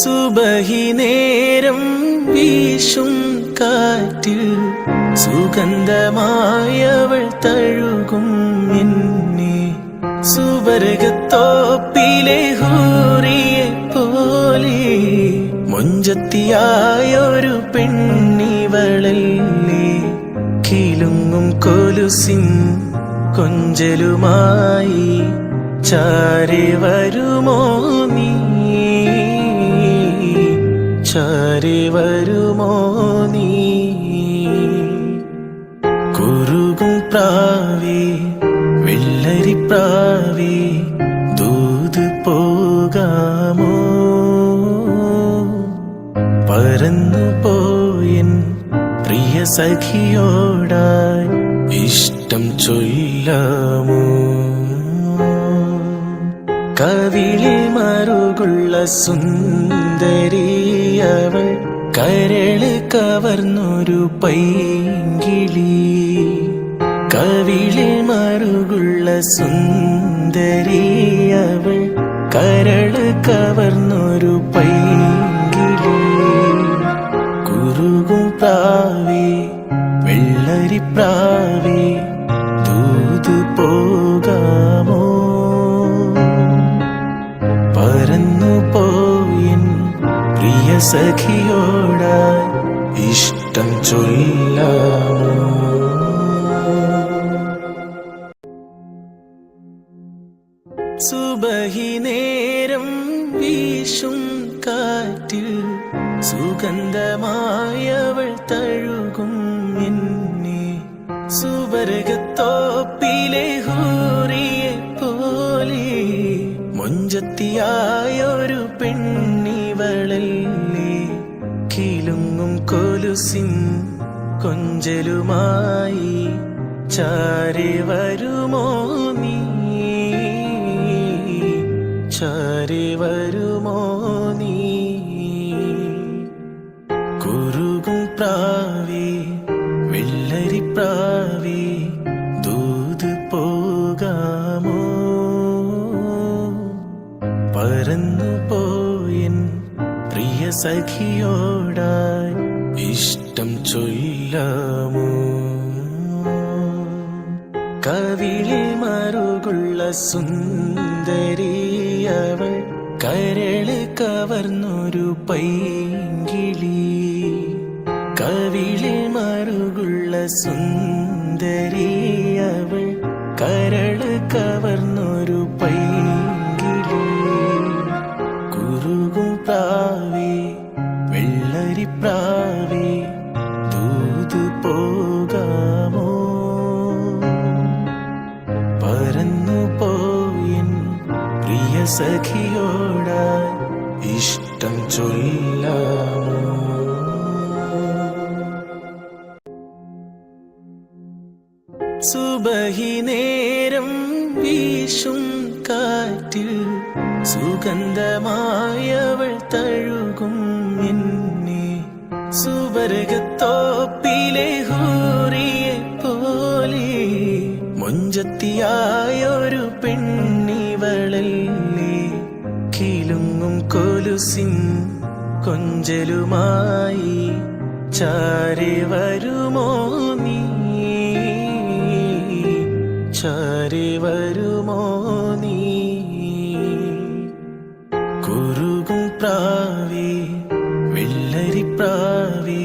സുബഹി നേരം വീശും കാറ്റിൽ സുഗന്ധമായവൾ തഴുകും എന്നെ. സുവർഗത്തോപ്പിലെ ഹൂറിയെ പോലെ മൊഞ്ചത്തിയായൊരു പെണ്ണിവളല്ലേ. കിലുങ്ങും കൊലുസിൻ കൊഞ്ചലുമായി ചാരെ വരുമോ നീ, ചാരെ വരുമോ നീ. കുറുകും പ്രാവേ വെള്ളരിപ്രാവേ ദൂത് പോകാമോ. പറന്നു പോയൻ പ്രിയ സഖിയോടായി ഇഷ്ടം ചൊല്ലാമോ. കവിളിൽ മറുകുള്ള സുന്ദരിയവൾ കരള് കവർന്നൊരു പൈങ്കിളി. കവിളിൽ മറുകുള്ള സുന്ദരിയവൾ കരള് കവർന്നൊരു പൈങ്കിളി. കുറുകും പ്രാവേ വെള്ളരിപ്രാവേ ദൂത് പോകാമോ. പറന്നു പോയൻ പ്രിയ സഖിയോടായി ഇഷ്ടം ചൊല്ലാമോ. സുബഹി നേരം വീശും കാറ്റിൽ സുഗന്ധമായവൾ തഴുകും എന്നെ. സുവർഗത്തോപ്പിലെ ഹൂറിയെ പോലെ മൊഞ്ചത്തിയായൊരു പെണ്ണിവളല്ലേ. കിലുങ്ങും കൊലുസിൻ കൊഞ്ചലുമായി ചാരെ വരുമോ നീ, ചാരെ വരുമോ നീ. കുറുകും പ്രാവേ വെള്ളരിപ്രാവേ ദൂത് പോകാമോ. പറന്നു പോയൻ പ്രിയ സഖിയോടായി ഇഷ്ടം ചൊല്ലാമോ. കവിളിൽ മറുകുള്ള സുന്ദരിയവൾ കരള് കവർന്നൊരു പൈങ്കിളി. കവിളിൽ മറുകുള്ള സുന്ദരിയവൾ കരള് കവർന്നൊരു പൈങ്കിളി. കുറുകും പ്രാവേ വെള്ളരിപ്രാവേ ദൂത് പോകാമോ. പറന്നു പോയൻ പ്രിയ സഖിയോടായി ഇഷ്ടം ചൊല്ലാമോ. സുബഹി നേരം വീശും കാറ്റിൽ സുഗന്ധമായവൾ തഴുകും എന്നെ. സുവർഗത്തോപ്പിലെ ഹൂറിയെ പോലെ മൊഞ്ചത്തിയായൊരു പെണ്ണിവളല്ലേ. കിലുങ്ങും കൊലുസിൻ കൊഞ്ചലുമായി ചാരെ വരുമോ നീ, ചാരെ വരുമോ നീ. കുറുകും പ്രാവേ വെള്ളരിപ്രാവേ